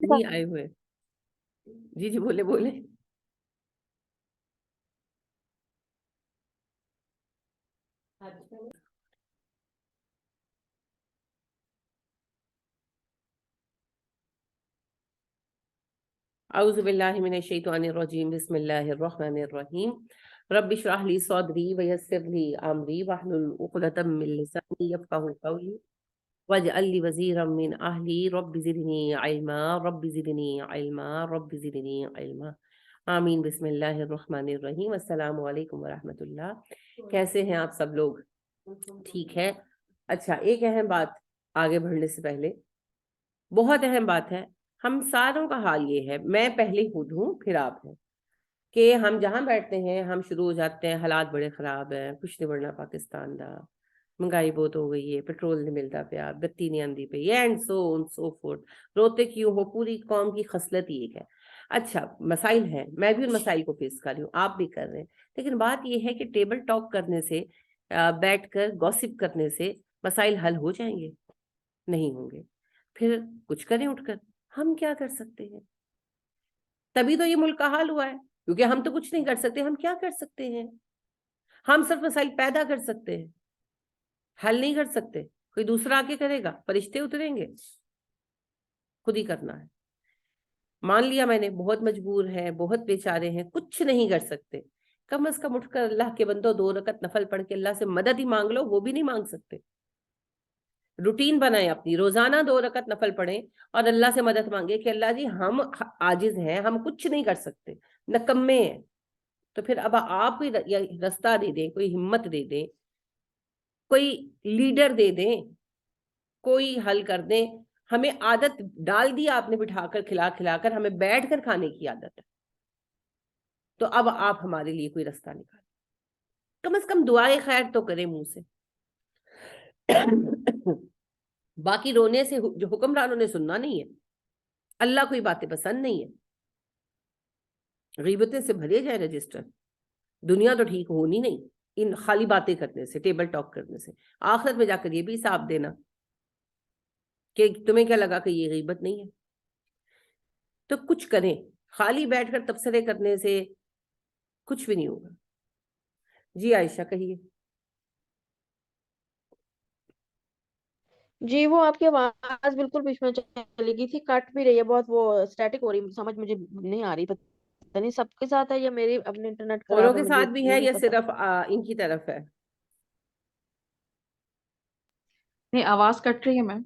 نہیں آئے ہوئے. جی جی بولے بولے. اعوذ باللہ من الشیطان الرجیم. بسم اللہ الرحمن الرحیم. رب اشرح لی صدری ویسر لی امری واحلل عقدۃ من لسانی یفقهوا قولی واجعل لی وزیرا من اہلی رب زدنی علما رب زدنی علما رب زدنی علما. آمین. بسم اللہ الرحمن الرحیم. السلام علیکم ورحمۃ اللہ. کیسے ہیں آپ سب لوگ؟ ٹھیک ہے. اچھا، ایک اہم بات آگے بڑھنے سے پہلے، بہت اہم بات ہے. ہم ساروں کا حال یہ ہے، میں پہلے خود ہوں پھر آپ ہیں، کہ ہم جہاں بیٹھتے ہیں ہم شروع ہو جاتے ہیں حالات بڑے خراب ہیں، کچھ نہیں بڑھنا پاکستان دا، مہنگائی بہت ہو گئی ہے، پیٹرول نہیں ملتا پیا، بتی نہیں آندی پہ، اینڈ سو فورتھ. روتے کیوں ہو؟ پوری قوم کی خصلت ہی ایک ہے. اچھا، مسائل ہیں، میں بھی ان مسائل کو فیس کر رہی ہوں، آپ بھی کر رہے ہیں، لیکن بات یہ ہے کہ ٹیبل ٹاک کرنے سے، بیٹھ کر گوسپ کرنے سے مسائل حل ہو جائیں گے؟ نہیں ہوں گے. پھر کچھ کریں اٹھ کر. ہم کیا کر سکتے ہیں؟ تبھی تو یہ ملک کا حال ہوا ہے، کیونکہ ہم تو کچھ نہیں کر سکتے. ہم کیا کر سکتے ہیں؟ ہم صرف مسائل پیدا کر سکتے ہیں، حل نہیں کر سکتے. کوئی دوسرا آ کے کرے گا؟ فرشتے اتریں گے؟ خود ہی کرنا ہے. مان لیا میں نے، بہت مجبور ہیں، بہت بیچارے ہیں، کچھ نہیں کر سکتے. کم از کم اٹھ کر اللہ کے بندو 2 رکعت نفل پڑھ کے اللہ سے مدد ہی مانگ لو. وہ بھی نہیں مانگ سکتے. روٹین بنائیں اپنی، روزانہ 2 رکعت نفل پڑھیں اور اللہ سے مدد مانگے کہ اللہ جی ہم عاجز ہیں، ہم کچھ نہیں کر سکتے، نکمے ہیں. تو پھر اب آپ کوئی رستہ دے دیں، کوئی ہمت دے دیں، کوئی لیڈر دے دیں، کوئی حل کر دیں. ہمیں عادت ڈال دی آپ نے، بٹھا کر کھلا کھلا کر، ہمیں بیٹھ کر کھانے کی عادت ہے. تو اب آپ ہمارے لیے کوئی رستہ نکالیں. کم از کم دعائے خیر تو کریں منہ سے. باقی رونے سے جو حکمرانوں نے سننا نہیں ہے. اللہ کوئی باتیں پسند نہیں ہے. غیبتیں سے بھرے جائے رجسٹر. دنیا تو ٹھیک ہونی نہیں ان خالی باتیں کرنے سے، ٹیبل ٹاک کرنے سے. آخرت میں جا کر یہ بھی حساب دینا کہ تمہیں کیا لگا کہ یہ غیبت نہیں ہے. تو کچھ کریں. خالی بیٹھ کر تبصرے کرنے سے کچھ بھی نہیں ہوگا. جی عائشہ کہیے. جی وہ آپ کی آواز بالکل بیچ میں چلی گئی تھی، کٹ بھی رہی ہے بہت، وہ اسٹیٹک ہو رہی، سمجھ مجھے نہیں آ رہی. پتہ نہیں سب کے ساتھ ہے یا میری اپنے انٹرنیٹ اوروں خراب ہے، کے مجھے ساتھ بھی یہ ہے نہیں یا پتا. صرف ان کی طرف ہے؟ نہیں آواز کٹ رہی ہے میم.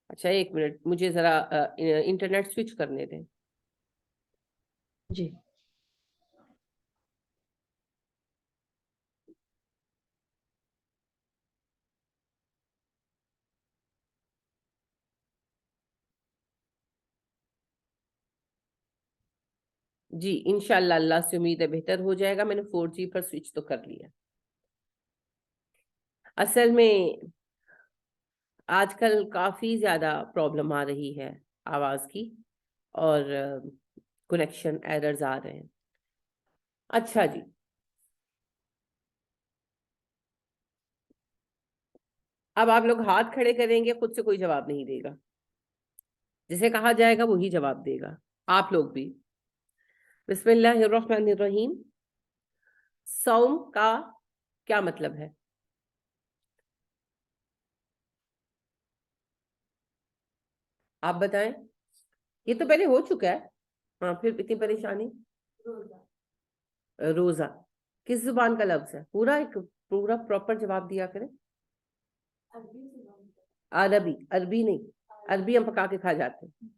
اچھا ایک منٹ، مجھے ذرا انٹرنیٹ سوئچ کرنے دیں. جی جی انشاءاللہ اللہ سے امید ہے بہتر ہو جائے گا. میں نے 4G پر سوئچ تو کر لیا. اصل میں آج کل کافی زیادہ پرابلم آ رہی ہے آواز کی، اور کنیکشن ایررز آ رہے ہیں. اچھا جی، اب آپ لوگ ہاتھ کھڑے کریں گے، خود سے کوئی جواب نہیں دے گا. جسے کہا جائے گا وہی جواب دے گا. آپ لوگ بھی. بسم اللہ الرحمن الرحیم. صوم کا کیا مطلب ہے؟ آپ بتائیں. یہ تو پہلے ہو چکا ہے. ہاں پھر اتنی پریشانی. روزہ کس زبان کا لفظ ہے؟ پورا پراپر جواب دیا کریں. عربی. عربی نہیں، عربی ہم پکا کے کھا جاتے ہیں.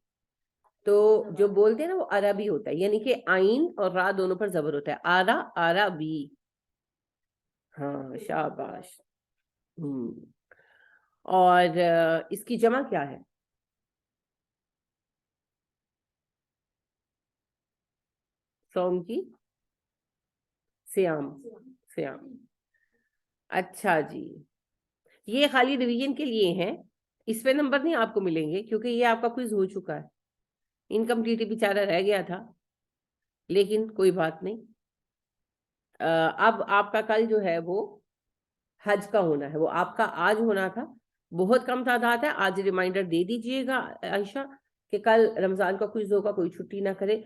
تو جو بولتے ہیں نا وہ عربی ہوتا ہے، یعنی کہ آئین اور را دونوں پر زبر ہوتا ہے. عربی. ہاں شاباش. اور اس کی جمع کیا ہے؟ صوم کی سیام. سیام. اچھا جی، یہ خالی ریویژن کے لیے ہیں، اس پہ نمبر نہیں آپ کو ملیں گے کیونکہ یہ آپ کا کوئز ہو چکا ہے. انکمپلیٹ بیچارہ رہ گیا تھا، لیکن کوئی بات نہیں. اب آپ کا کل جو ہے وہ حج کا ہونا ہے، وہ آپ کا آج ہونا تھا. بہت کم تعداد ہے، آج ریمائنڈر دے دیجئے گا عائشہ کہ کل رمضان کا کوئز ہوگا, کوئی چھٹی نہ کرے.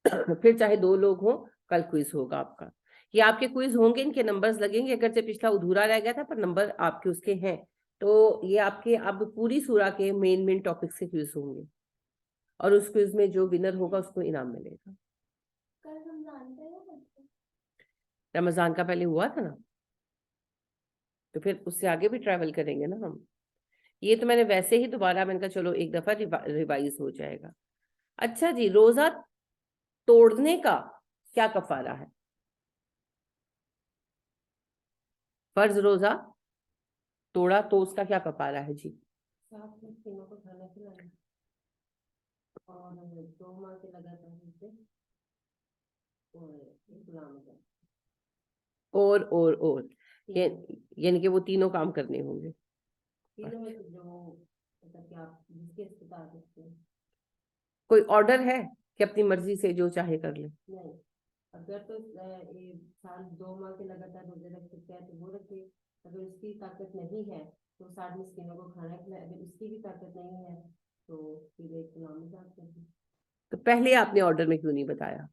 پھر چاہے 2 لوگ ہوں, کل کوئز ہوگا آپ کا. یہ آپ کے کوئز ہوں گے, ان کے نمبرز لگیں گے, اگرچہ پچھلا ادھورا رہ گیا تھا پر نمبر آپ کے اس کے ہیں. تو یہ آپ کے اب پوری سورہ کے مین ٹاپک سے کوئز ہوں گے, اور اس کوئز میں جو ونر ہوگا اس کو انعام ملے گا. رمضان کا پہلے ہوا تھا نا, تو پھر اس سے آگے بھی ٹریول کریں گے نا ہم. یہ تو میں نے ویسے ہی دوبارہ میں نے کہا چلو ایک دفعہ ریوائز ہو جائے گا. اچھا جی, روزہ توڑنے کا کیا کفارہ ہے؟ فرض روزہ توڑا تو اس کا کیا کفارہ ہے جی؟ اور یعنی کہ وہ تینوں کام کرنے ہوں گے. کوئی آرڈر ہے کہ اپنی مرضی سے جو چاہے کر لیں؟ اگر تو سال 2 ماہ کے لگاتار روزے رکھ سکتے ہیں تو وہ رکھے. اگر اس کی طاقت نہیں ہے تو 60 مسکینوں کو کھانا کھلائے. اگر اس کی بھی طاقت نہیں ہے تو پھر ایک غلام آزاد کر دیں. تو پہلے آپ نے آرڈر میں کیوں نہیں بتایا؟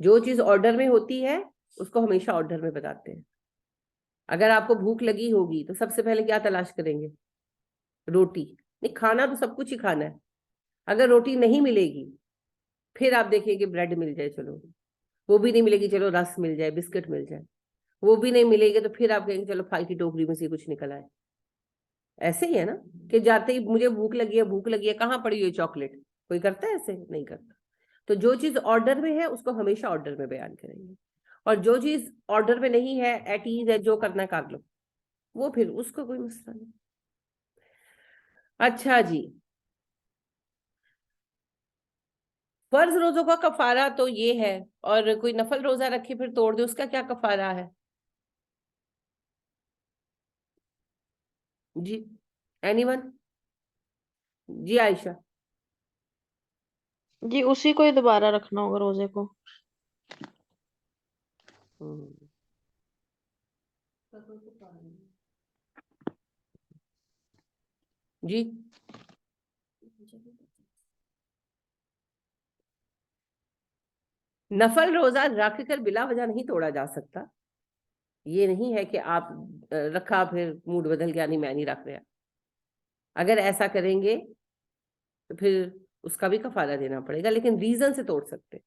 جو چیز آرڈر میں ہوتی ہے اس کو ہمیشہ آرڈر میں بتاتے ہیں. اگر آپ کو بھوک لگی ہوگی تو سب سے پہلے کیا تلاش کریں گے؟ روٹی. نہیں, کھانا تو سب کچھ ہی کھانا ہے. اگر روٹی نہیں ملے گی پھر آپ دیکھیں کہ بریڈ مل جائے, چلو وہ بھی نہیں ملے گی, چلو رس مل جائے, بسکٹ مل جائے. وہ بھی نہیں ملے گی تو پھر آپ کہیں گے چلو پھل کی ٹوکری میں سے کچھ نکل آئے. ایسے ہی ہے نا کہ جاتے ہی مجھے بھوک لگی ہے, کہاں پڑی ہوئی چاکلیٹ؟ کوئی کرتا ہے ایسے؟ نہیں کرتا. تو جو چیز آرڈر میں ہے اس کو ہمیشہ آرڈر میں بیان کریں گے, اور جو چیز آرڈر میں نہیں ہے, ایٹ ایز ہے, جو کرنا کر لو, وہ پھر اس کو کوئی مسئلہ نہیں. اچھا جی, فرض روزوں کا کفارہ تو یہ ہے, اور کوئی نفل روزہ رکھے پھر توڑ دے, اس کا کیا کفارہ ہے جی؟ Any one? جی عائشہ. جی اسی کو ہی دوبارہ رکھنا ہوگا روزے کو. جی نفل روزہ رکھ کر بلا وجہ نہیں توڑا جا سکتا. یہ نہیں ہے کہ آپ رکھا پھر موڈ بدل گیا, نہیں میں نہیں رکھ رہا. اگر ایسا کریں گے تو پھر اس کا بھی کفارہ دینا پڑے گا, لیکن ریزن سے توڑ سکتے.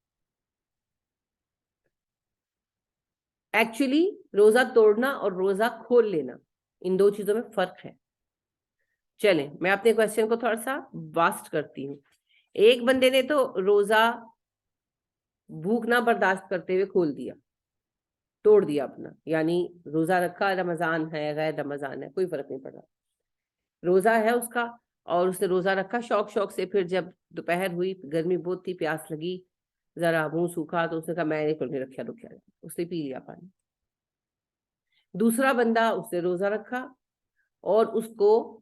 ایکچولی روزہ توڑنا اور روزہ کھول لینا, ان 2 چیزوں میں فرق ہے. چلیں میں اپنے کوشچن کو تھوڑا سا واسٹ کرتی ہوں. ایک بندے نے تو روزہ بھوک نہ برداشت کرتے ہوئے کھول دیا, توڑ دیا اپنا, یعنی روزہ رکھا, رمضان ہے غیر رمضان ہے کوئی فرق نہیں پڑا, روزہ ہے اس کا, اور اس نے روزہ رکھا شوق سے. پھر جب دوپہر ہوئی, گرمی بہت تھی, پیاس لگی, ذرا منہ سوکھا, تو اس نے کہا میں نے کل نہیں رکھا, اس نے پی لیا پانی. دوسرا بندہ اس نے روزہ رکھا اور اس کو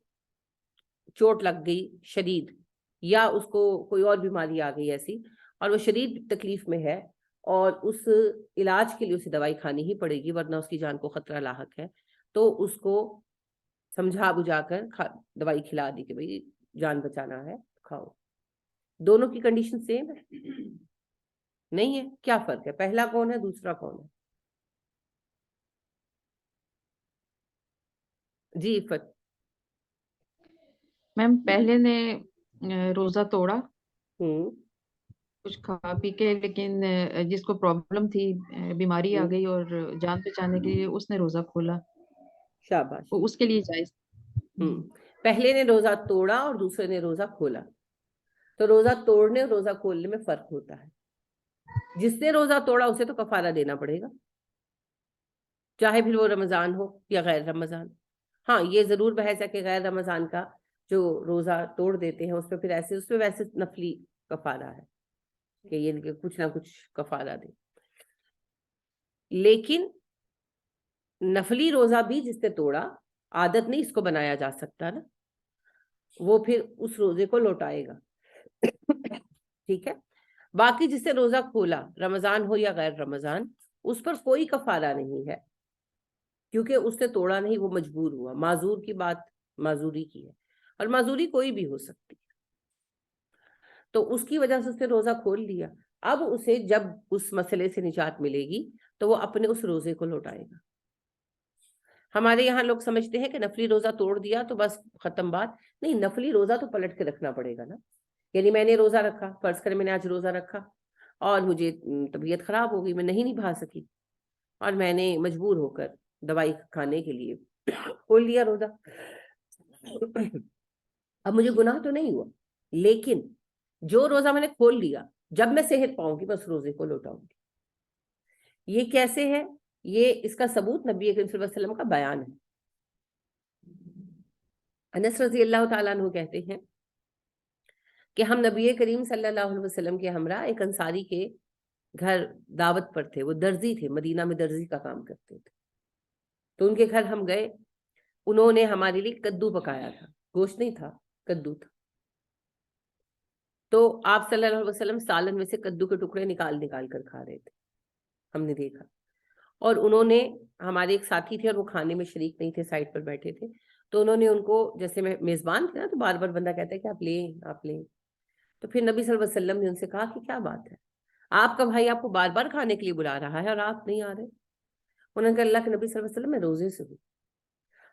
چوٹ لگ گئی شدید, یا اس کو کوئی اور بیماری آ گئی ایسی, اور وہ شدید تکلیف میں ہے, اور اس علاج کے لیے اسے دوائی کھانی ہی پڑے گی ورنہ اس کی جان کو خطرہ لاحق ہے, تو اس کو سمجھا بجھا کر دوائی کھلا دی کہ بھئی جان بچانا ہے, کھاؤ. دونوں کی کنڈیشن سیم ہے؟ نہیں ہے. کیا فرق ہے؟ پہلا کون ہے, دوسرا کون ہے؟ جی عفت. میم پہلے نے روزہ توڑا کچھ کھا پی کے, لیکن جس کو پرابلم تھی, بیماری آ گئی, اور جان بچانے کے لیے اس نے روزہ کھولا, شاباش. وہ اس کے لیے جائز. پہلے نے روزہ توڑا اور دوسرے نے روزہ کھولا, تو روزہ توڑنے اور روزہ کھولنے میں فرق ہوتا ہے. جس نے روزہ توڑا اسے تو کفارہ دینا پڑے گا, چاہے پھر وہ رمضان ہو یا غیر رمضان. ہاں یہ ضرور بحث ہے کہ غیر رمضان کا جو روزہ توڑ دیتے ہیں اس پہ پھر ایسے اس پہ ویسے نفلی کفارہ ہے کہ یہ کہ کچھ نہ کچھ کفارہ دے. لیکن نفلی روزہ بھی جس نے توڑا, عادت نہیں اس کو بنایا جا سکتا نا, وہ پھر اس روزے کو لوٹائے گا. ٹھیک ہے. باقی جس نے روزہ کھولا, رمضان ہو یا غیر رمضان, اس پر کوئی کفارہ نہیں ہے, کیونکہ اس نے توڑا نہیں, وہ مجبور ہوا. معذور کی بات معذوری کی ہے, اور معذوری کوئی بھی ہو سکتی ہے. تو اس کی وجہ سے اس نے روزہ کھول لیا. اب اسے جب اس مسئلے سے نجات ملے گی تو وہ اپنے اس روزے کو لوٹائے گا. ہمارے یہاں لوگ سمجھتے ہیں کہ نفلی روزہ توڑ دیا تو بس ختم بات. نہیں, نفلی روزہ تو پلٹ کے رکھنا پڑے گا نا. یعنی میں نے روزہ رکھا, فرض کریں میں نے آج روزہ رکھا اور مجھے طبیعت خراب ہو گئی, میں نہیں نبھا سکی, اور میں نے مجبور ہو کر دوائی کھانے کے لیے کھول لیا روزہ. اب مجھے گناہ تو نہیں ہوا, لیکن جو روزہ میں نے کھول لیا, جب میں صحت پاؤں گی بس روزے کو لوٹاؤں گی. یہ کیسے ہے؟ یہ اس کا ثبوت نبی کریم صلی اللہ علیہ وسلم کا بیان ہے. انس رضی اللہ تعالیٰ عنہ کہتے ہیں کہ ہم نبی کریم صلی اللہ علیہ وسلم کے ہمراہ ایک انصاری کے گھر دعوت پر تھے. وہ درزی تھے, مدینہ میں درزی کا کام کرتے تھے. تو ان کے گھر ہم گئے. انہوں نے ہمارے لیے کدو پکایا تھا, گوشت نہیں تھا, کدو تھا. تو آپ صلی اللہ علیہ وسلم سالن میں سے کدو کے ٹکڑے نکال نکال کر کھا رہے تھے, ہم نے دیکھا. اور انہوں نے, ہمارے ایک ساتھی تھے اور وہ کھانے میں شریک نہیں تھے, سائڈ پر بیٹھے تھے, تو انہوں نے ان کو, جیسے میں میزبان تھے نا تو بار بار بندہ کہتا ہے کہ آپ لیں آپ لیں. تو پھر نبی صلی اللہ علیہ وسلم نے ان سے کہا کہ کیا بات ہے, آپ کا بھائی آپ کو بار بار کھانے کے لیے بلا رہا ہے اور آپ نہیں آ رہے. انہوں نے کہا اللہ کے نبی صلی اللہ علیہ وسلم میں روزے سے ہوں.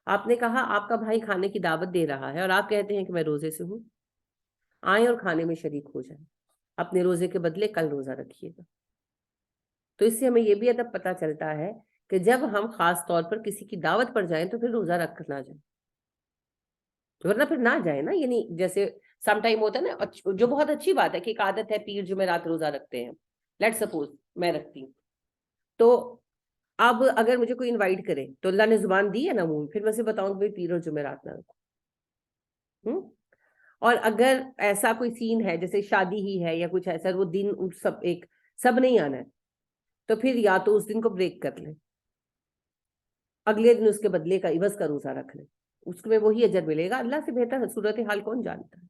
آپ نے کہا آپ کا بھائی کھانے کی دعوت دے رہا ہے اور آپ کہتے ہیں کہ میں روزے سے ہوں, آئیں اور کھانے میں شریک ہو جائیں, اپنے روزے کے بدلے کل روزہ رکھیے گا. تو اس سے ہمیں یہ بھی ادب پتہ چلتا ہے کہ جب ہم خاص طور پر کسی کی دعوت پر جائیں تو پھر روزہ رکھ نہ جائیں, ورنہ پھر نہ جائیں نا. یعنی جیسے سم ٹائم ہوتا ہے نا, جو بہت اچھی بات ہے کہ ایک عادت ہے, پیر جمعرات روزہ رکھتے ہیں, لیٹ سپوز میں رکھتی ہوں, تو اب اگر مجھے کوئی انوائٹ کرے تو اللہ نے زبان دی ہے نا منہ, پھر میں سے بتاؤں کہ بھائی پیر اور جمعرات نہ رکھو. اور اگر ایسا کوئی سین ہے جیسے شادی ہی ہے یا کچھ ایسا, وہ دن سب نہیں آنا ہے, تو پھر یا تو اس دن کو بریک کر لیں, اگلے دن اس کے بدلے کا عوض کا روزہ رکھ لیں, اس میں وہی اجر ملے گا. اللہ سے بہتر صورت حال کون جانتا ہے.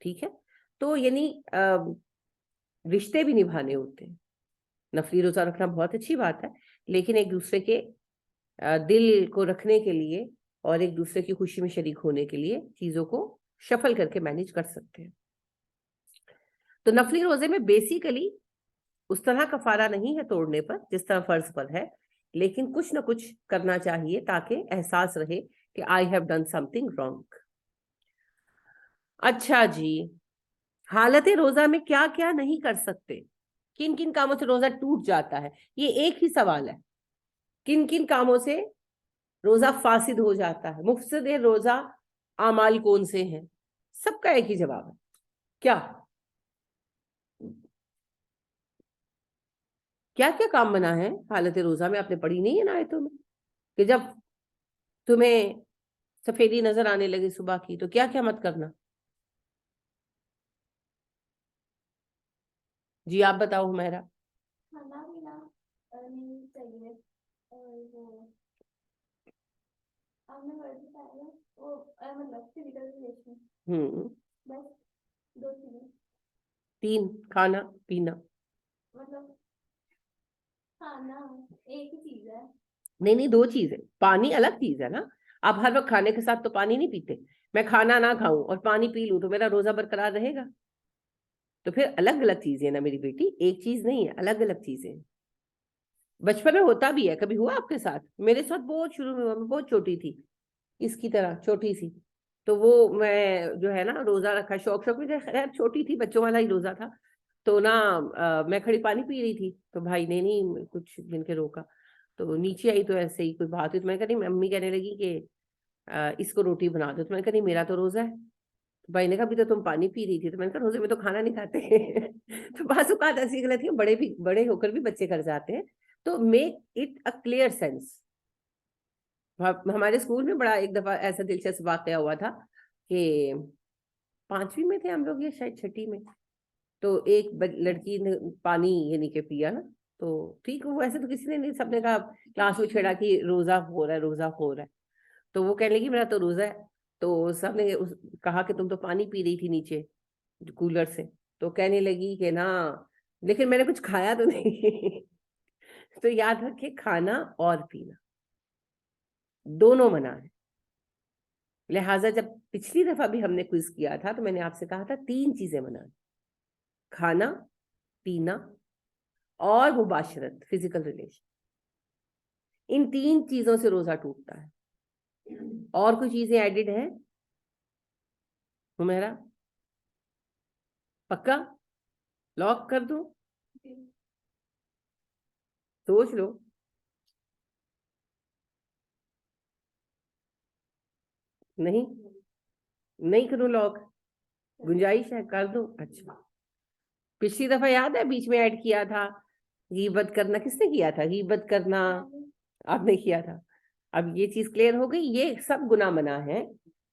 ٹھیک ہے, تو یعنی رشتے بھی نبھانے ہوتے ہیں. نفلی روزہ رکھنا بہت اچھی بات ہے, لیکن ایک دوسرے کے دل کو رکھنے کے لیے اور ایک دوسرے کی خوشی میں شریک ہونے کے لیے چیزوں کو شفل کر کے مینیج کر سکتے ہیں. تو نفلی روزے میں بیسیکلی اس طرح کفارہ نہیں ہے توڑنے پر جس طرح فرض پر ہے, لیکن کچھ نہ کچھ کرنا چاہیے تاکہ احساس رہے کہ I have done some thing wrong. اچھا جی, حالت روزہ میں کیا کیا نہیں کر سکتے, کن کن کاموں سے روزہ ٹوٹ جاتا ہے, یہ ایک ہی سوال ہے. کن کن کاموں سے روزہ فاسد ہو جاتا ہے, مفسد روزہ اعمال کون سے ہیں, سب کا ایک ہی جواب ہے. کیا کیا کیا کام منع ہے حالت روزہ میں؟ آپ نے پڑھی نہیں ہے نا آیتوں میں کہ جب تمہیں سفیدی نظر آنے لگے صبح کی تو کیا کیا مت کرنا؟ جی آپ بتاؤ ہمیرا. کھانا پینا نہیں چاہیے, اور وہ آپ نے ورڈ بتایا وہ مطلب فزیکل ریلیشن, بس 2 چیزیں. 3, کھانا پینا. مطلب کھانا ایک ہی چیز ہے. نہیں 2 چیزیں, پانی الگ چیز ہے نا. آپ ہر وقت کھانے کے ساتھ تو پانی نہیں پیتے. میں کھانا نہ کھاؤں اور پانی پی لوں تو میرا روزہ برقرار رہے گا. تو پھر الگ الگ چیزیں نا میری بیٹی, ایک چیز نہیں ہے, الگ الگ چیزیں. بچپن میں ہوتا بھی ہے, کبھی ہوا آپ کے ساتھ؟ میرے ساتھ بہت شروع میں ہوا, میں بہت چھوٹی تھی, اس کی طرح چھوٹی سی, تو وہ میں جو ہے نا روزہ رکھا, شوق میں, خیر چھوٹی تھی, بچوں والا ہی روزہ تھا, تو نا میں کھڑی پانی پی رہی تھی, تو بھائی نے نہیں کچھ گن کے روکا, تو نیچے آئی تو ایسے ہی کوئی بات ہوئی, تو میں کہا نہیں, امی کہنے لگی کہ اس کو روٹی بنا دو, تو میں کہا نہیں میرا تو روزہ ہے. بھائی نے کہا ابھی تو تم پانی پی رہی تھی, تو میں نے کہا روزے میں تو کھانا نہیں کھاتے. تو بعض اوقات ایسی غلطیاں بڑے ہو کر بھی بچے کر جاتے ہیں. تو make it a clear sense. ہمارے اسکول میں بڑا ایک دفعہ ایسا دلچسپ واقعہ ہوا تھا کہ 5ویں میں تھے ہم لوگ یا شاید 6ٹھی میں, تو ایک لڑکی نے پانی یعنی کہ پیا نا, تو ٹھیک وہ ایسے تو کسی نے نہیں, سب نے کہا کلاس میں چھیڑا کہ روزہ ہو رہا ہے, روزہ ہو رہا ہے. تو وہ کہنے لگی میرا تو روزہ ہے. تو سب نے کہا کہ تم تو پانی پی رہی تھی نیچے کولر سے, تو کہنے لگی کہ نا لیکن میں نے کچھ کھایا تو نہیں. تو یاد رکھے, کھانا اور پینا دونوں منع ہے. لہٰذا جب پچھلی دفعہ بھی ہم نے کوئز کیا تھا تو میں نے آپ سے کہا تھا 3 چیزیں منع ہیں. کھانا پینا اور مباشرت فزیکل ریلیشن، ان 3 چیزوں سے روزہ ٹوٹتا ہے. اور کوئی چیزیں ایڈڈ ہیں حمیرہ؟ پکا لاک کر دو؟ سوچ لو. نہیں کروں لاک؟ گنجائش ہے کر دو. اچھا پچھلی دفعہ یاد ہے بیچ میں ایڈ کیا تھا غیبت کرنا، کس نے کیا تھا؟ غیبت کرنا آپ نے کیا تھا. اب یہ چیز کلیئر ہو گئی. یہ سب گناہ منع ہے،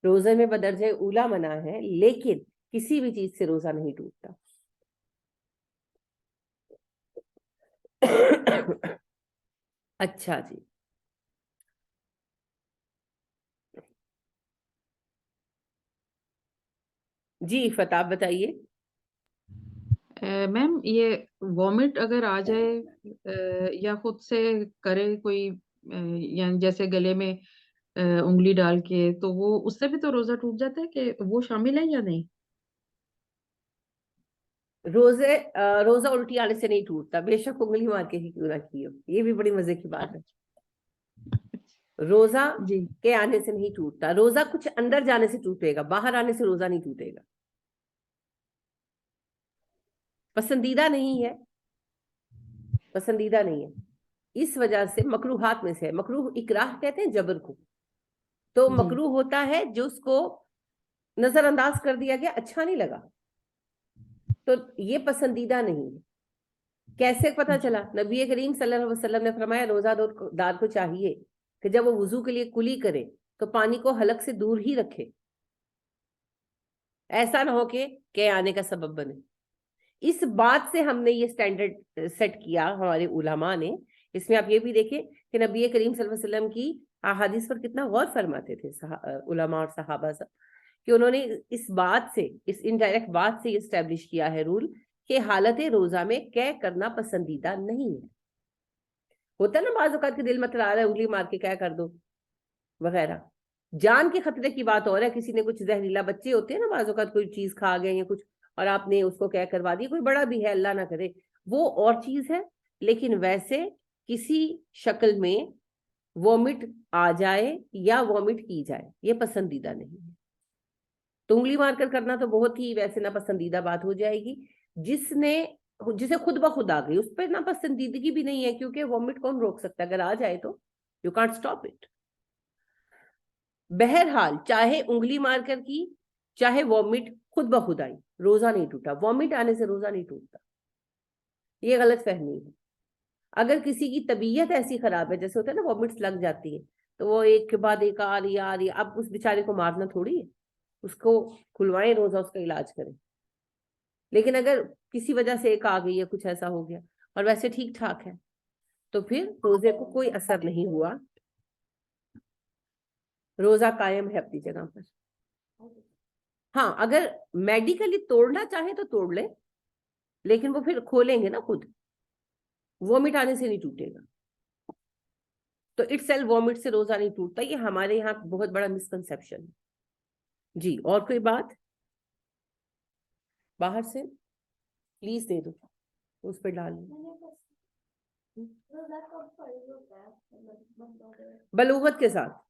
روزے میں بدرجہ اولا منع ہے، لیکن کسی بھی چیز سے روزہ نہیں ٹوٹتا. اچھا جی فتح بتائیے. میم یہ وامٹ اگر آ جائے یا خود سے کرے کوئی یعنی جیسے گلے میں انگلی ڈال کے، تو وہ اس سے بھی تو روزہ ٹوٹ جاتا ہے، کہ وہ شامل ہے یا نہیں؟ روزہ الٹی آنے سے نہیں ٹوٹتا، بے شک انگلی مار کے ہی کیوں نہ کی ہو. یہ بھی بڑی مزے کی بات ہے. روزہ جی کے آنے سے نہیں ٹوٹتا، روزہ کچھ اندر جانے سے ٹوٹے گا، باہر آنے سے روزہ نہیں ٹوٹے گا. پسندیدہ نہیں ہے، پسندیدہ نہیں ہے. اس وجہ سے مکروہات میں سے ہے. مکروہ اکراہ کہتے ہیں جبر کو. تو جی مکروہ ہوتا ہے جو اس کو نظر انداز کر دیا گیا، اچھا نہیں لگا، تو یہ پسندیدہ نہیں ہے. کیسے پتا چلا؟ نبی کریم صلی اللہ علیہ وسلم نے فرمایا روزہ دار کو چاہیے کہ جب وہ وضو کے لیے کلی کرے تو پانی کو حلق سے دور ہی رکھے، ایسا نہ ہو کہ آنے کا سبب بنے. اس بات سے ہم نے یہ سٹینڈرڈ سیٹ کیا ہمارے علماء نے. اس میں آپ یہ بھی دیکھیں کہ نبی کریم صلی اللہ علیہ وسلم کی احادیث پر کتنا غور فرماتے تھے علماء اور صحابہ سب، کہ انہوں نے اس بات سے، اس انڈائریکٹ بات سے یہ اسٹیبلش کیا ہے رول کہ حالت روزہ میں قے کرنا پسندیدہ نہیں ہے. ہوتا ہے نا بعض اوقات کے دل مت رہا ہے انگلی مار کے قے کر دو وغیرہ. جان کے خطرے کی بات ہو رہا ہے، کسی نے کچھ زہریلا، بچے ہوتے ہیں نا بعض اوقات کوئی چیز کھا گئے یا کچھ، اور آپ نے اس کو قے کروا دی، کوئی بڑا بھی ہے اللہ نہ کرے، وہ اور چیز ہے. لیکن ویسے کسی شکل میں وومٹ آ جائے یا وومٹ کی جائے یہ پسندیدہ نہیں ہے. تو انگلی مار کر کرنا تو بہت ہی ویسے ناپسندیدہ بات ہو جائے گی. جسے خود بخود آ گئی اس پہ ناپسندیدگی بھی نہیں ہے، کیونکہ وومٹ کون روک سکتا ہے؟ اگر آ جائے تو یو کانٹ اسٹاپ اٹ. بہرحال چاہے انگلی مار کر کی، چاہے وومٹ خود بخود آئی، روزہ نہیں ٹوٹا. وومٹ آنے سے روزہ نہیں ٹوٹتا، یہ غلط فہمی ہے. اگر کسی کی طبیعت ایسی خراب ہے، جیسے ہوتا ہے نا وومٹس لگ جاتی ہے، تو وہ ایک کے بعد ایک آ رہی ہے، اب اس بیچارے کو مارنا تھوڑی ہے، اس کو کھلوائیں روزہ، اس کا علاج کریں. لیکن اگر کسی وجہ سے ایک آ گئی ہے، کچھ ایسا ہو گیا اور ویسے ٹھیک ٹھاک ہے، تو پھر روزے کو کوئی اثر نہیں ہوا، روزہ قائم ہے اپنی جگہ پر. ہاں اگر میڈیکلی توڑنا چاہے تو توڑ لے، لیکن وہ پھر کھولیں گے نا خود، وومٹ آنے سے نہیں ٹوٹے گا. تو اٹ سیل وومٹ سے روزہ نہیں ٹوٹتا. یہ ہمارے یہاں بہت بڑا مسکنسیپشن ہے. جی اور کوئی بات؟ باہر سے پلیز دے دو، اس پہ ڈال دو. روزہ کب فرض ہوتا ہے بندوں پہ؟ بلوغت کے ساتھ.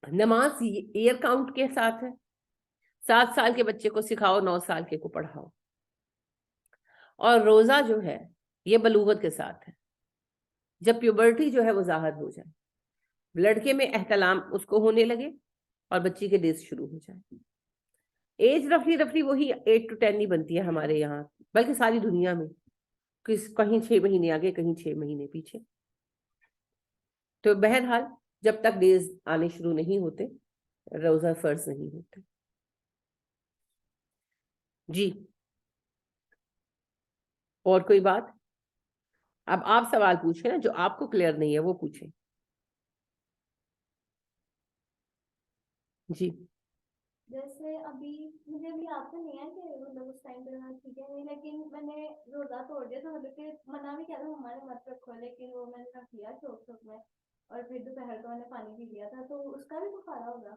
نماز ایئر کاؤنٹ کے ساتھ ہے. 7 سال کے بچے کو سکھاؤ، 9 سال کے کو پڑھاؤ. اور روزہ جو ہے یہ بلوغت کے ساتھ ہے، جب پیوبرٹی جو ہے وہ ظاہر ہو جائے، لڑکے میں احتلام اس کو ہونے لگے اور بچی کے ڈیز شروع ہو جائے. ایج رفلی وہی 8 to 10 نہیں بنتی ہے ہمارے یہاں، بلکہ ساری دنیا میں، کہیں 6 مہینے آگے، کہیں 6 مہینے پیچھے. تو بہرحال جب تک ڈیز آنے شروع نہیں ہوتے روزہ فرض نہیں ہوتے. جی اور کوئی بات؟ اب آپ سوال پوچھیں نا، جو آپ کو کلیئر نہیں ہے وہ پوچھیں. جی جیسے ابھی مجھے بھی یاد تو نہیں ہے کہ مطلب اس ٹائم پہ میں ٹھیک ہے نہیں، لیکن میں نے روزہ توڑ دیا تھا، مطلب کہ منع بھی کیا تھا ہمارے مت رکھو، لیکن وہ میں نے کیا شوق میں، اور پھر دوپہر کو میں نے پانی پی لیا تھا، تو اس کا بھی کفارہ ہوگا؟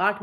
8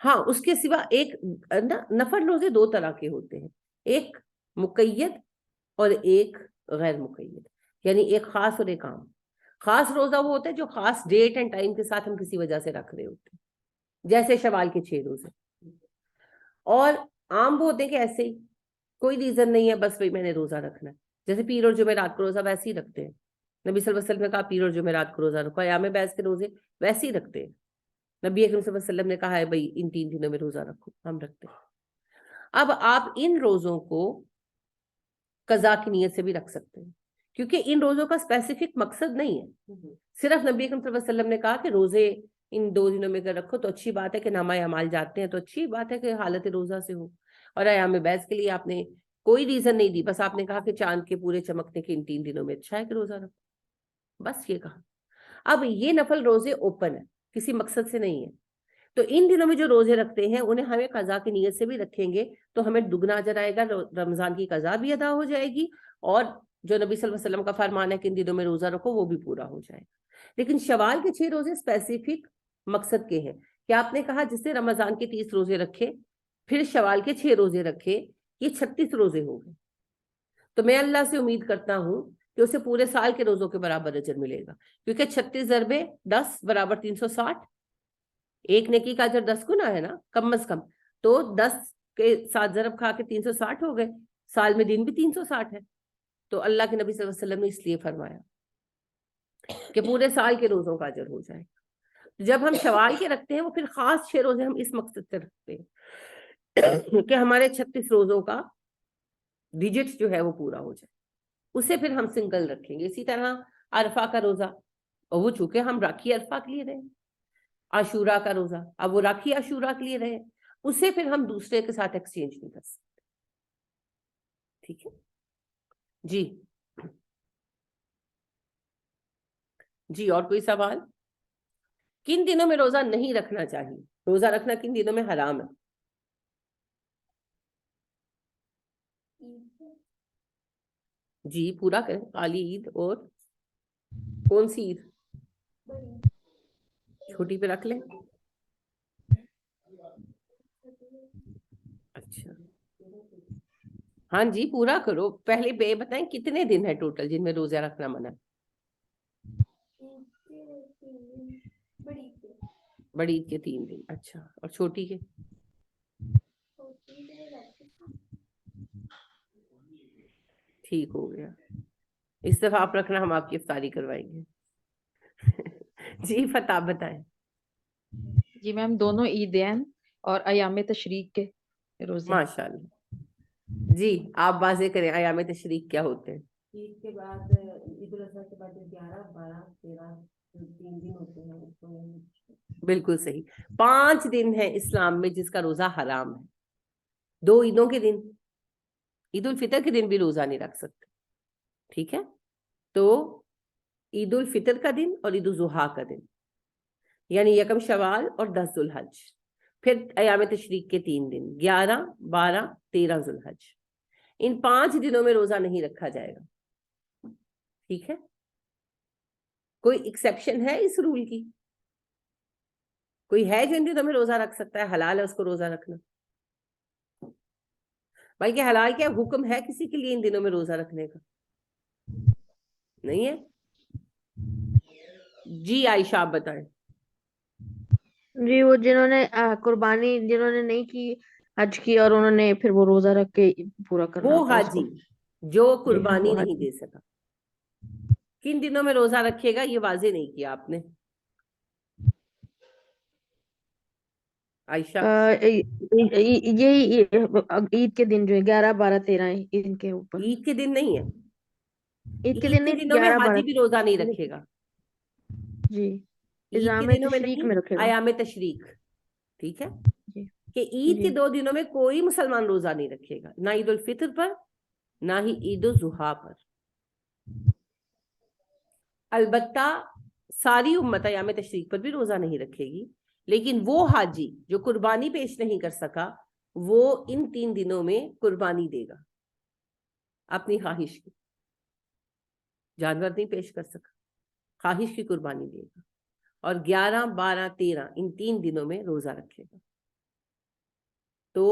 ہاں اس کے سوا ایک نفل روزے دو طرح کے ہوتے ہیں، ایک مقید اور ایک غیر مقید، یعنی ایک خاص اور ایک عام۔ خاص روزہ وہ ہوتا ہے جو خاص ڈیٹ اینڈ ٹائم کے ساتھ ہم کسی وجہ سے رکھ رہے ہوتے ہیں، جیسے شوال کے 6 روزے، اور عام وہ ہوتے ہیں کہ ایسے ہی کوئی ریزن نہیں ہے، بس وہی میں نے روزہ رکھنا ہے، جیسے پیر اور جمعرات کو روزہ ویسے ہی رکھتے ہیں، نبی صلی اللہ علیہ وسلم نے کہا پیر اور جمعرات کو روزہ رکھو، ایام بیس کے روزے ویسے ہی رکھتے ہیں، نبی اکرم صلی اللہ علیہ وسلم نے کہا ہے بھائی ان 3 دنوں میں روزہ رکھو، ہم رکھتے ہیں۔ اب آپ ان روزوں کو قضا کی نیت سے بھی رکھ سکتے ہیں، کیونکہ ان روزوں کا اسپیسیفک مقصد نہیں ہے، صرف نبی اکرم صلی اللہ علیہ وسلم نے کہا کہ روزے ان 2 دنوں میں اگر رکھو تو اچھی بات ہے کہ نامہ اعمال جاتے ہیں، تو اچھی بات ہے کہ حالت روزہ سے ہو، اور ایام بیس کے لیے آپ نے کوئی ریزن نہیں دی، بس آپ نے کہا کہ چاند کے پورے چمکنے کے ان 3 دنوں میں اچھا ہے کہ روزہ رکھو، بس یہ کہا۔ اب یہ نفل روزے اوپن ہے، کسی مقصد سے نہیں ہے، تو ان دنوں میں جو روزے رکھتے ہیں انہیں ہمیں قضا کی نیت سے بھی رکھیں گے تو ہمیں دگنا اجر آئے گا، رمضان کی قضا بھی ادا ہو جائے گی، اور جو نبی صلی اللہ علیہ وسلم کا فرمان ہے کہ ان دنوں میں روزہ رکھو وہ بھی پورا ہو جائے گا۔ لیکن شوال کے 6 روزے اسپیسیفک مقصد کے ہیں، کہ آپ نے کہا جس نے رمضان کے 30 روزے رکھے پھر شوال کے 6 روزے رکھے، یہ 36 روزے ہو گئے، تو میں اللہ سے امید کرتا ہوں کہ اسے پورے سال کے روزوں کے برابر اجر ملے گا، کیونکہ 36 ضربے 10 برابر 360، ایک نیکی کا اجر 10 گنا ہے نا کم از کم، تو 10 کے 7 ضرب کھا کے 360 ہو گئے، سال میں دن بھی 360 ہے، تو اللہ کے نبی صلی اللہ علیہ وسلم نے اس لیے فرمایا کہ پورے سال کے روزوں کا اجر ہو جائے۔ جب ہم شوال کے رکھتے ہیں وہ پھر خاص 6 روزے ہم اس مقصد سے رکھتے ہیں کہ ہمارے 36 روزوں کا ڈیجٹ جو ہے وہ پورا ہو جائے، اسے پھر ہم سنگل رکھیں گے۔ اسی طرح عرفہ کا روزہ، اور وہ چونکہ ہم راکھی عرفہ کے لیے رہے، عاشورہ کا روزہ اب وہ راکھی عاشورہ کے لیے رہے، اسے پھر ہم دوسرے کے ساتھ ایکسچینج نہیں کر سکتے، ٹھیک ہے جی؟ جی اور کوئی سوال؟ کن دنوں میں روزہ نہیں رکھنا چاہیے؟ روزہ رکھنا کن دنوں میں حرام ہے؟ جی پورا کریں، کالی عید اور کون سی عید؟ چھوٹی پہ رکھ لیں، اچھا ہاں جی پورا کرو، پہلے بے بتائیں کتنے دن ہے ٹوٹل جن میں روزہ رکھنا منع ہے؟ بڑی عید کے 3 دن، اچھا، اور چھوٹی کے؟ ٹھیک ہو گیا، اس دفعہ آپ رکھنا، ہم آپ کی افطاری کروائیں گے۔ جی فتح بتائیں۔ جی میم دونوں عیدین اور ایام تشریق کے روزے۔ ماشاء اللہ، جی آپ واضح کریں ایام تشریق کیا ہوتے ہیں؟ عید کے بعد عید الاضحیٰ کے بعد 11 12 13 3 دن ہوتے ہیں، اس کو بالکل صحیح، 5 دن ہے اسلام میں جس کا روزہ حرام ہے، 2 عیدوں کے دن، عید الفطر کے دن بھی روزہ نہیں رکھ سکتے، ٹھیک ہے؟ تو عید الفطر کا دن اور عید الاضحیٰ کا دن، یعنی 1 شوال اور 10 ذو الحج، پھر ایام تشریق کے 3 دن 11 12 13 ذو الحج، ان 5 دنوں میں روزہ نہیں رکھا جائے گا، ٹھیک ہے؟ کوئی ایکسیپشن ہے اس رول کی؟ کوئی ہے جو ان دنوں میں روزہ رکھ سکتا ہے، حلال ہے اس کو روزہ رکھنا؟ بلکہ حلال کیا حکم ہے کسی کے لیے ان دنوں میں روزہ رکھنے کا؟ نہیں ہے؟ جی عائشہ آپ بتائیں۔ جی وہ جنہوں نے قربانی جنہوں نے نہیں کی حج کی اور انہوں نے پھر وہ روزہ رکھ کے پورا کرنا وہ ہوتا ہے اس کو۔ حاجی جو قربانی وہ نہیں حاجی۔ دے سکا کن دنوں میں روزہ رکھے گا یہ واضح نہیں کیا آپ نے عائشہ؟ یہی عید کے دن جو ہے 11 12 13 ان کے اوپر، عید کے دن نہیں ہے، عید کے عید دن کے نہیں، دنوں میں 11 حاجی 12 بھی روزہ نہیں رکھے گا، جی عید کے نظام دنوں میں تشریق نہیں، میں رکھے گا۔ ایام تشریق، ٹھیک ہے؟ جی کہ عید کے جی 2 دنوں میں کوئی مسلمان روزہ نہیں رکھے گا، نہ عید الفطر پر نہ ہی عید الاضحیٰ پر۔ البتہ ساری امت ایام تشریق پر بھی روزہ نہیں رکھے گی، لیکن وہ حاجی جو قربانی پیش نہیں کر سکا وہ ان 3 دنوں میں قربانی دے گا اپنی خواہش کی، جانور نہیں پیش کر سکا، خواہش کی قربانی دے گا، اور 11 12 13 ان 3 دنوں میں روزہ رکھے گا۔ تو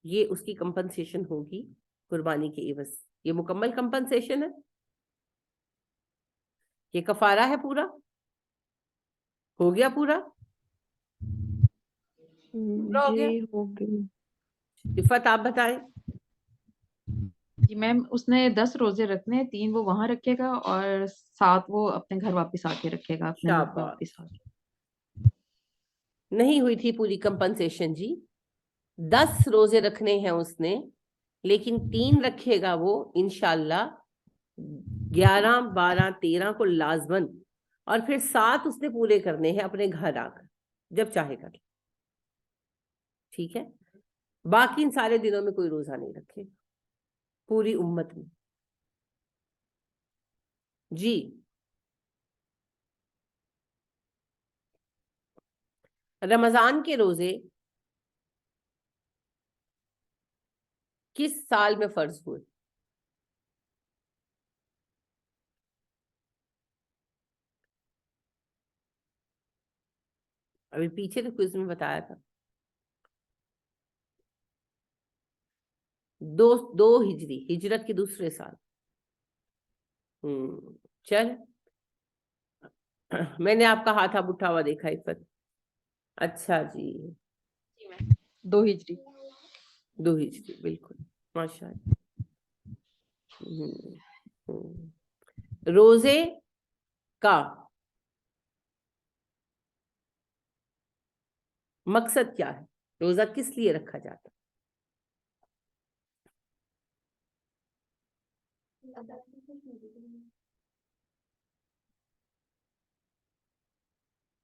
یہ اس کی کمپنسیشن ہوگی قربانی کے عوض. یہ مکمل کمپنسیشن ہے, یہ کفارہ ہے, پورا ہو گیا, پورا پورا ہو گیا. جی ہو گئی. عفت آپ بتائیں. جی میم اس نے 10 روزے رکھنے ہیں, 3 وہ وہاں رکھے گا اور 7 وہ اپنے گھر واپس آ کے رکھے گا, اپنے ملک شاباش. واپس آ کے. نہیں ہوئی تھی پوری کمپنسیشن جی. 10 روزے رکھنے ہیں اس نے, لیکن 3 رکھے گا وہ انشاءاللہ 11 12 13 کو لازمن, اور پھر 7 اس نے پورے کرنے ہیں اپنے گھر آ کر, جب چاہے کر. ٹھیک ہے, باقی ان سارے دنوں میں کوئی روزہ نہیں رکھے پوری امت میں. جی رمضان کے روزے کس سال میں فرض ہوئے؟ ابھی پیچھے تو کوئز میں بتایا تھا, 2 ہجری, ہجرت کے دوسرے سال. چل میں نے آپ کا ہاتھ اب اٹھا ہوا دیکھا عفت. اچھا جی 2 ہجری. 2 ہجری, بالکل ماشاء اللہ. روزے کا مقصد کیا ہے؟ روزہ کس لیے رکھا جاتا ہے؟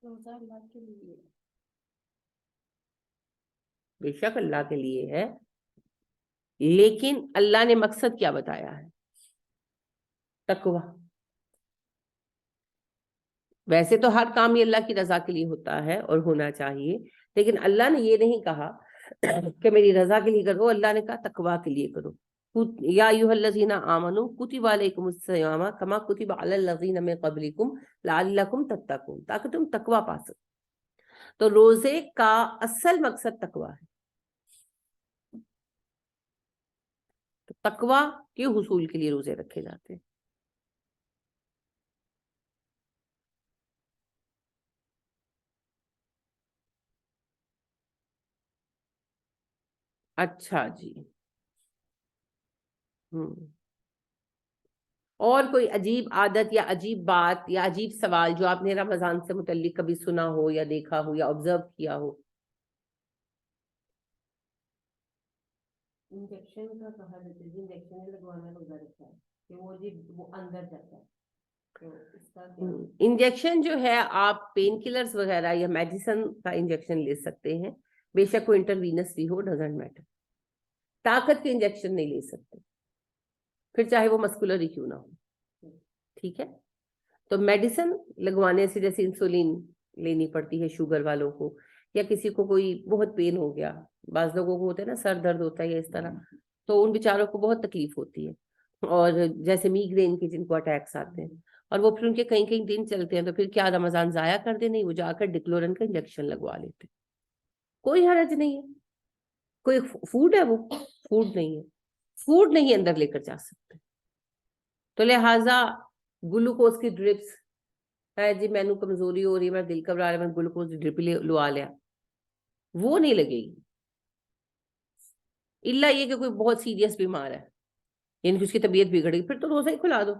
روزہ اللہ کے لیے. بے شک اللہ کے لیے ہے, لیکن اللہ نے مقصد کیا بتایا ہے؟ تقویٰ. ویسے تو ہر کام یہ اللہ کی رضا کے لیے ہوتا ہے اور ہونا چاہیے, لیکن اللہ نے یہ نہیں کہا کہ میری رضا کے لیے کرو, اللہ نے کہا تقویٰ کے لیے کرو. یا ایھا الذین آمنوا کتب علیکم الصیام کما کتب علی الذین من قبلکم لعلکم تتقون, تاکہ تم تقویٰ پا سکو. تو روزے کا اصل مقصد تقویٰ ہے. تقویٰ کے حصول کے لیے روزے رکھے جاتے ہیں. اچھا جی. اور کوئی عجیب عادت یا عجیب بات یا عجیب سوال جو آپ نے رمضان سے متعلق کبھی سنا ہو یا دیکھا ہو یا آبزرو کیا ہو؟ انجیکشن کا کہا جاتا ہے, انجیکشن لگوانا روزہ رکھا ہے کہ وہ اندر جاتا ہے, تو اس کا کیا؟ انجیکشن جو ہے آپ پین کلرز وغیرہ یا میڈیسن کا انجیکشن لے سکتے ہیں, بے شک وہ انٹروینس بھی ہو, ڈزنٹ میٹر. طاقت کے انجیکشن نہیں لے سکتے, پھر چاہے وہ مسکولر ہی کیوں نہ ہو. ٹھیک ہے, تو میڈیسن لگوانے سے جیسے انسولین لینی پڑتی ہے شوگر والوں کو, یا کسی کو کوئی بہت پین ہو گیا, بعض لوگوں کو ہوتا ہے نا سر درد ہوتا ہے یا اس طرح, تو ان بیچاروں کو بہت تکلیف ہوتی ہے. اور جیسے میگرین کے جن کو اٹیکس آتے ہیں, اور وہ پھر ان کے کئی کئی دن چلتے ہیں, تو پھر کیا رمضان ضائع کر دے؟ نہیں, وہ جا کر ڈکلورن کا انجیکشن لگوا لیتے. کوئی حرج نہیں ہے. کوئی فوڈ ہے, وہ فوڈ نہیں ہے, فوڈ نہیں اندر لے کر جا سکتے. تو لہٰذا گلوکوز کی ڈرپس ہے جی, میں نے کمزوری ہو رہی ہے, میں دل گھبرا رہا ہے, میں گلوکوز کی ڈرپ لوا لیا, وہ نہیں لگے گی. الا یہ کہ کوئی بہت سیریس بیمار ہے, یعنی کہ اس کی طبیعت بگڑ گئی, پھر تو روزہ ہی کھلا دو.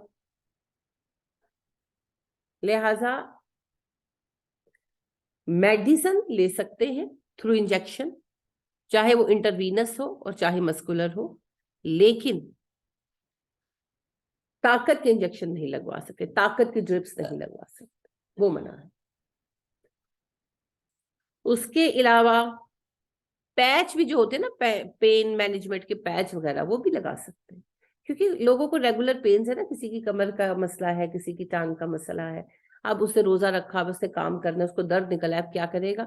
لہذا میڈیسن لے سکتے ہیں تھرو انجیکشن, چاہے وہ انٹروینس ہو اور چاہے مسکولر ہو, لیکن طاقت کے انجیکشن نہیں لگوا سکتے, طاقت کی ڈرپس نہیں لگوا سکتے, وہ منع ہے. اس کے علاوہ پیچ بھی جو ہوتے ہیں نا, پین مینجمنٹ کے پیچ وغیرہ, وہ بھی لگا سکتے ہیں, کیونکہ لوگوں کو ریگولر پینز ہے نا, کسی کی کمر کا مسئلہ ہے, کسی کی ٹانگ کا مسئلہ ہے. اب اس نے روزہ رکھا, اب اس نے کام کرنا, اس کو درد نکلا ہے, اب کیا کرے گا؟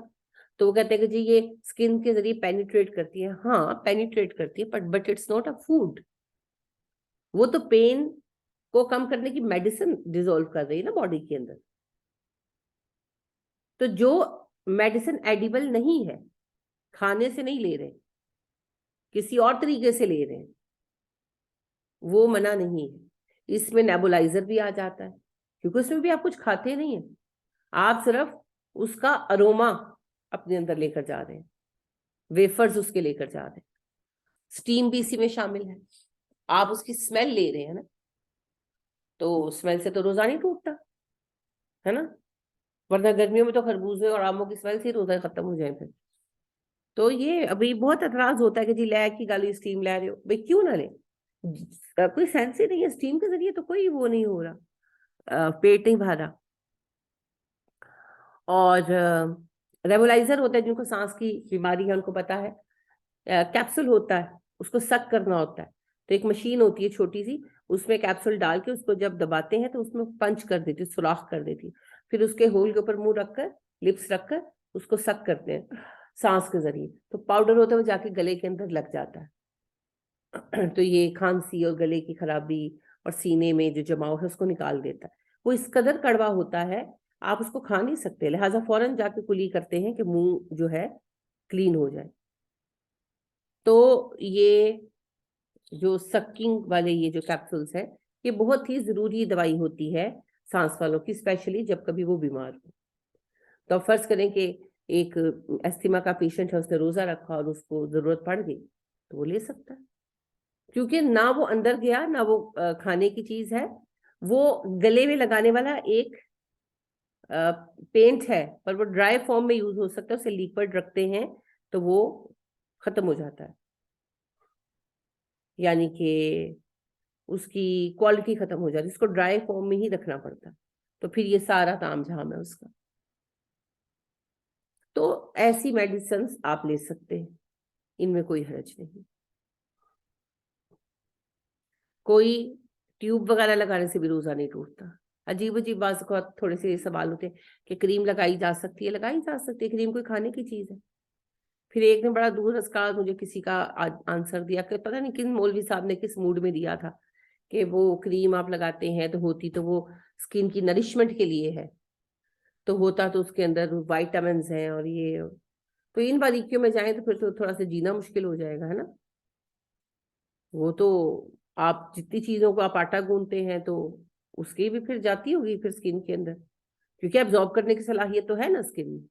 تو وہ کہتے ہیں کہ جی یہ اسکن کے ذریعے پینیٹریٹ کرتی ہے. ہاں پینیٹریٹ کرتی ہے, but it's not a food. وہ تو پین کو کم کرنے کی میڈیسن ڈیزولو کر رہی ہے نا باڈی کے اندر. تو جو میڈیسن ایڈیبل نہیں ہے, کھانے سے نہیں لے رہے, کسی اور طریقے سے لے رہے ہیں وہ منع نہیں ہے. اس میں نیبولائزر بھی آ جاتا ہے کیونکہ اس میں بھی آپ کچھ کھاتے نہیں ہیں, آپ صرف اس کا اروما اپنے اندر لے کر جا رہے ہیں, ویفرز اس کے لے کر جا رہے ہیں. سٹیم بھی اسی میں شامل ہے, آپ اس کی اسمیل لے رہے ہیں نا, تو اسمیل سے تو روزہ نہیں ٹوٹتا ہے نا, ورنہ گرمیوں میں تو خربوزے اور آموں کی اسمیل سے ہی روزہ ختم ہو جائیں پھر. تو یہ ابھی بہت اعتراض ہوتا ہے کہ جی لے کی گالی اسٹیم لے رہے ہو, بھائی کیوں نہ لیں, کوئی سینس ہی نہیں ہے, اسٹیم کے ذریعے تو کوئی وہ نہیں ہو رہا, پیٹ نہیں بھرا. اور ریبولائزر ہوتا ہے جن کو سانس کی بیماری ہے ان کو پتا ہے, کیپسول ہوتا ہے اس کو سک کرنا ہوتا ہے, تو ایک مشین ہوتی ہے چھوٹی سی, اس میں کیپسول ڈال کے اس کو جب دباتے ہیں تو اس میں پنچ کر دیتی, سوراخ کر دیتی, پھر اس کے ہول کے اوپر منہ رکھ کر لپس رکھ کر اس کو سک کرتے ہیں سانس کے ذریعے, تو پاؤڈر ہوتا ہے وہ جا کے گلے کے اندر لگ جاتا ہے. تو یہ کھانسی اور گلے کی خرابی اور سینے میں جو جماؤ ہے اس کو نکال دیتا ہے. وہ اس قدر کڑوا ہوتا ہے آپ اس کو کھا نہیں سکتے, لہٰذا فوراً جا کے کلی کرتے ہیں کہ منہ جو ہے کلین ہو جائے. تو یہ جو سکنگ والے یہ جو کیپسولز ہیں یہ بہت ہی ضروری دوائی ہوتی ہے سانس والوں کی, اسپیشلی جب کبھی وہ بیمار ہو. تو فرض کریں کہ ایک استھما کا پیشنٹ ہے, اس نے روزہ رکھا اور اس کو ضرورت پڑ گئی تو وہ لے سکتا ہے, کیونکہ نہ وہ اندر گیا نہ وہ کھانے کی چیز ہے, وہ گلے میں لگانے والا ایک پینٹ ہے پر وہ ڈرائی فارم میں یوز ہو سکتا ہے, اسے لیکوڈ رکھتے ہیں تو وہ ختم ہو جاتا ہے, یعنی کہ اس کی کوالٹی ختم ہو جاتی ہے, اس کو ڈرائی فارم میں ہی رکھنا پڑتا ہے, تو پھر یہ سارا تام جھام ہے اس کا. تو ایسی میڈیسنز آپ لے سکتے ہیں, ان میں کوئی حرج نہیں. کوئی ٹیوب وغیرہ لگانے سے بھی روزہ نہیں ٹوٹتا. عجیب عجیب بعض اوقات تھوڑے سے سوال ہوتے ہیں کہ کریم لگائی جا سکتی ہے, لگائی جا سکتی ہے, کریم کوئی کھانے کی چیز ہے. پھر ایک نے بڑا دور کا مجھے کسی کا آنسر دیا کہ پتہ نہیں کن مولوی صاحب نے کس موڈ میں دیا تھا کہ وہ کریم آپ لگاتے ہیں تو ہوتی تو وہ اسکن کی نرشمنٹ کے لیے ہے, تو ہوتا تو اس کے اندر وائٹامنز ہیں اور یہ, تو ان باریکیوں میں جائیں تو پھر تو تھوڑا سا جینا مشکل ہو جائے گا ہے نا. وہ تو آپ جتنی چیزوں کو آپ آٹا گوندتے ہیں تو اس کی بھی پھر جاتی ہوگی پھر اسکن کے اندر, کیونکہ ابزارب کرنے کی صلاحیت تو ہے نا اسکن میں,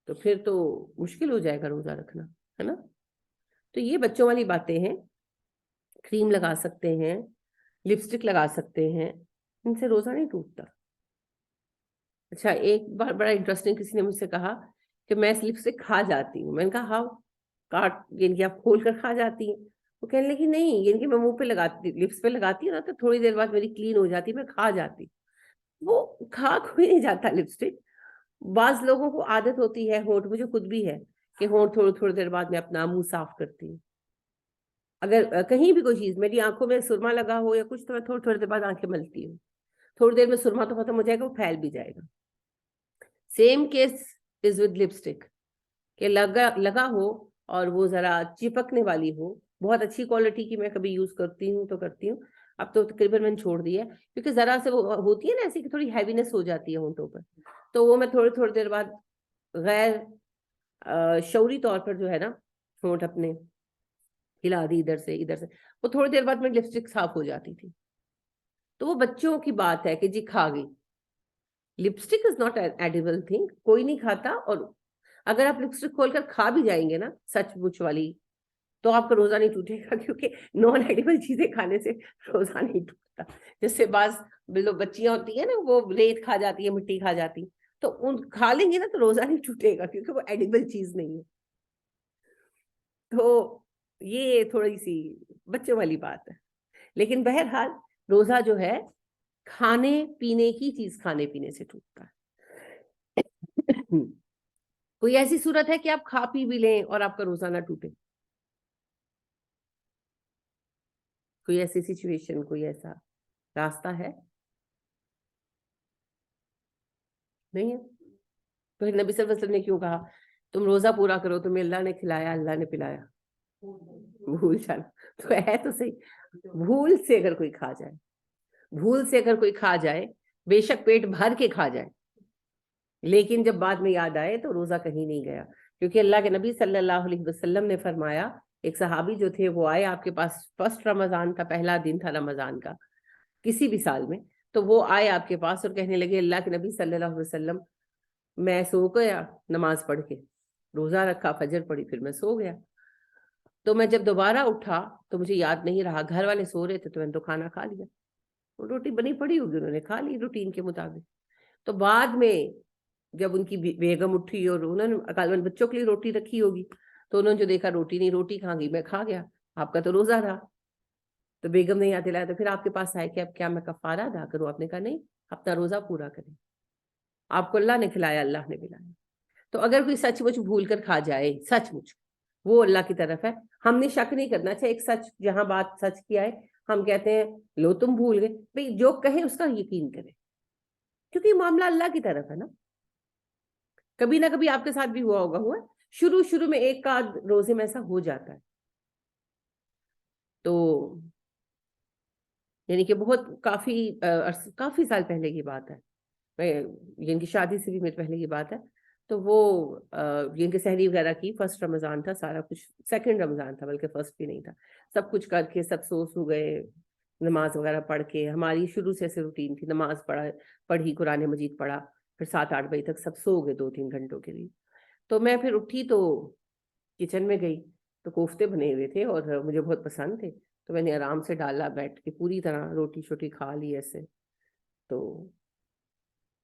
تو پھر تو مشکل ہو جائے گا روزہ رکھنا ہے نا. تو یہ بچوں والی باتیں ہیں. کریم لگا سکتے ہیں, لپسٹک لگا سکتے ہیں, ان سے روزہ نہیں ٹوٹتا. اچھا ایک بار بڑا انٹرسٹنگ کسی نے مجھ سے کہا کہ میں لپسٹک کھا جاتی ہوں. میں نے کہا ہاؤ, کاٹ یعنی کہ آپ کھول کر کھا جاتی ہیں؟ وہ کہنے لگی نہیں, یعنی کہ میں منہ پہ لگاتی لپس پہ لگاتی ہوں نا تو تھوڑی دیر بعد میری کلین ہو جاتی, میں کھا جاتی. وہ کھا کوئی نہیں جاتا لپسٹک. بعض لوگوں کو عادت ہوتی ہے, ہونٹ مجھے خود بھی ہے کہ ہونٹ تھوڑی دیر بعد میں اپنا منہ صاف کرتی ہوں. اگر کہیں بھی کوئی چیز, میری آنکھوں میں سرما لگا ہو یا کچھ, تو میں تھوڑی دیر بعد آنکھیں ملتی ہوں. تھوڑی دیر میں سرما تو ختم ہو جائے گا, وہ پھیل بھی جائے گا. Same case is with lipstick, کہ لگا ہو اور وہ ذرا چپکنے والی ہو, بہت اچھی کوالٹی کی میں کبھی یوز کرتی ہوں تو کرتی ہوں, اب تو تقریباً میں نے چھوڑ دیا ہے, کیونکہ ذرا سے وہ ہوتی ہے نا ایسی کہ تھوڑی ہیوینس ہو جاتی ہے ہونٹوں پر, تو وہ میں تھوڑی دیر بعد غیر شعوری طور پر جو ہے نا ہونٹ اپنے ہلا دی ادھر سے, وہ تھوڑی دیر بعد میں لپسٹک صاف ہو جاتی تھی. تو وہ بچوں کی بات ہے کہ جی کھا گئی. Lipstick is not edible thing, کوئی نہیں کھاتا. اور اگر آپ لپسٹک کھول کر کھا بھی جائیں گے نا سچ مچ والی, تو آپ کا روزہ نہیں ٹوٹے گا, کیونکہ نان ایڈیبل چیزیں کھانے سے روزہ نہیں ٹوٹتا. جیسے بعض بچیاں ہوتی ہیں نا, وہ ریت کھا جاتی ہے, مٹی کھا جاتی, تو ان کھا لیں گے نا تو روزہ نہیں ٹوٹے گا, کیونکہ وہ ایڈیبل چیز نہیں ہے. تو یہ تھوڑی سی بچوں والی بات ہے. لیکن بہرحال روزہ جو ہے کھانے پینے کی چیز, کھانے پینے سے ٹوٹتا ہے. کوئی ایسی صورت ہے کہ آپ کھا پی بھی لیں اور آپ کا روزہ نہ ٹوٹے؟ کوئی ایسی سچویشن, کوئی ایسا راستہ ہے؟ نہیں ہے. تو نبی صلی اللہ علیہ وسلم نے کیوں کہا تم روزہ پورا کرو, تمہیں اللہ نے کھلایا, اللہ نے پلایا, بھول جانا. تو ہے تو صحیح, بھول سے اگر کوئی کھا جائے, بھول سے اگر کوئی کھا جائے, بے شک پیٹ بھر کے کھا جائے, لیکن جب بعد میں یاد آئے تو روزہ کہیں نہیں گیا, کیونکہ اللہ کے نبی صلی اللہ علیہ وسلم نے فرمایا ایک صحابی جو تھے وہ آئے آپ کے پاس، فرسٹ رمضان تھا، پہلا دن تھا رمضان کا کسی بھی سال میں، تو وہ آئے آپ کے پاس اور کہنے لگے اللہ کے نبی صلی اللہ علیہ وسلم میں سو گیا نماز پڑھ کے، روزہ رکھا، فجر پڑھی، پھر میں سو گیا، تو میں جب دوبارہ اٹھا تو مجھے یاد نہیں رہا، گھر والے سو رہے تھے تو میں نے تو کھانا کھا لیا، روٹی بنی پڑی ہوگی انہوں نے کھا لی روٹین کے مطابق. تو بعد میں جب ان کی بیگم اٹھی اور انہوں نے غالباً بچوں کے لیے روٹی رکھی ہوگی تو انہوں نے جو دیکھا روٹی نہیں، روٹی کھا گئی، میں کھا گیا، آپ کا تو روزہ رہا. تو بیگم نے یاد دلایا، تو پھر آپ کے پاس آئے کہ اب کیا میں کفارہ ادا کروں؟ آپ نے کہا نہیں، اپنا روزہ پورا کریں، آپ کو اللہ نے کھلایا، اللہ نے پلایا. تو اگر کوئی سچ مچ بھول کر کھا جائے، سچ مچ، وہ اللہ کی طرف ہے، ہم نے شک نہیں کرنا. اچھا ایک سچ، جہاں بات سچ کی آئے، ہم کہتے ہیں لو تم بھول گئے، بھئی جو کہے اس کا یقین کرے، کیونکہ یہ معاملہ اللہ کی طرف ہے نا. کبھی نہ کبھی آپ کے ساتھ بھی ہوا شروع میں ایک کا روزے میں ایسا ہو جاتا ہے، تو یعنی کہ بہت کافی سال پہلے کی بات ہے، یعنی کہ شادی سے بھی میرے پہلے کی بات ہے. تو وہ یعنی کہ سحری وغیرہ کی، فرسٹ رمضان تھا، سارا کچھ، سیکنڈ رمضان تھا بلکہ فرسٹ بھی نہیں تھا، سب کچھ کر کے سب سو گئے، نماز وغیرہ پڑھ کے. ہماری شروع سے ایسے روٹین تھی، نماز پڑھی، قرآن مجید پڑھا، پھر 7-8 بجے تک سب سو گئے 2-3 گھنٹوں کے لیے. تو میں پھر اٹھی تو کچن میں گئی تو کوفتے بنے ہوئے تھے اور مجھے بہت پسند تھے، تو میں نے آرام سے ڈالا، بیٹھ کے پوری طرح روٹی شوٹی کھا لی ایسے. تو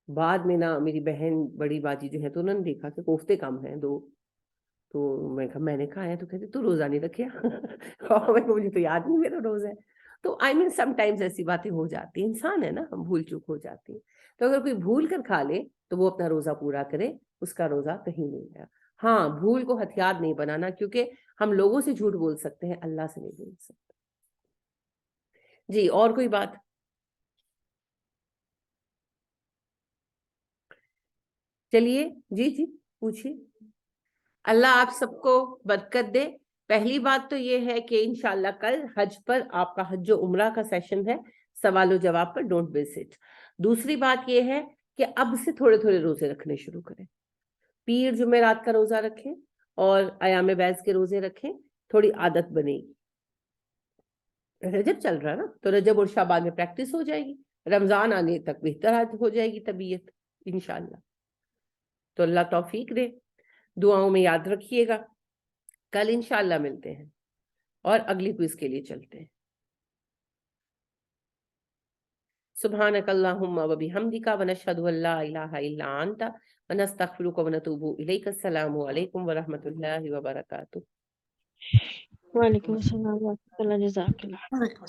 بعد میں نا میری بہن بڑی باجی جو ہے تو انہوں نے دیکھا کہ کوفتے کم ہیں 2، تو میں نے کہا ہے، تو کہتے تو روزہ نہیں رکھیا؟ مجھے تو یاد نہیں میرا روزہ ہے. تو آئی مین سم ٹائمز ایسی باتیں ہو جاتی ہیں، انسان ہے نا، ہم بھول چوک ہو جاتی ہیں. تو اگر کوئی بھول کر کھا لے تو وہ اپنا روزہ پورا کرے، اس کا روزہ کہیں نہیں گیا. ہاں بھول کو ہتھیار نہیں بنانا، کیونکہ ہم لوگوں سے جھوٹ بول سکتے ہیں، اللہ سے نہیں بول سکتے. جی اور کوئی بات؟ چلیے جی پوچھیے. اللہ آپ سب کو برکت دے. پہلی بات تو یہ ہے کہ انشاءاللہ کل حج پر آپ کا حج و عمرہ کا سیشن ہے، سوال و جواب پر، ڈونٹ مس اٹ. دوسری بات یہ ہے کہ اب سے تھوڑے تھوڑے روزے رکھنے شروع کریں، پیر جمعرات کا روزہ رکھیں اور ایام بیض کے روزے رکھیں، تھوڑی عادت بنے گی. رجب چل رہا نا، تو رجب اور شعبان میں پریکٹس ہو جائے گی، رمضان آنے تک بہتر ہو جائے گی طبیعت انشاءاللہ. تو اللہ توفیق دے. دعاؤں میں یاد رکھیے گا. کل انشاءاللہ ملتے ہیں اور اگلی کوئز کے لیے چلتے ہیں. سبحانک اللہم و بحمدک ونشہد ان لا الہ الا انت ونستغفرک ونتوب الیک. السلام علیکم ورحمۃ اللہ وبرکاتہ. وعلیکم السلام ورحمۃ اللہ، جزاک اللہ.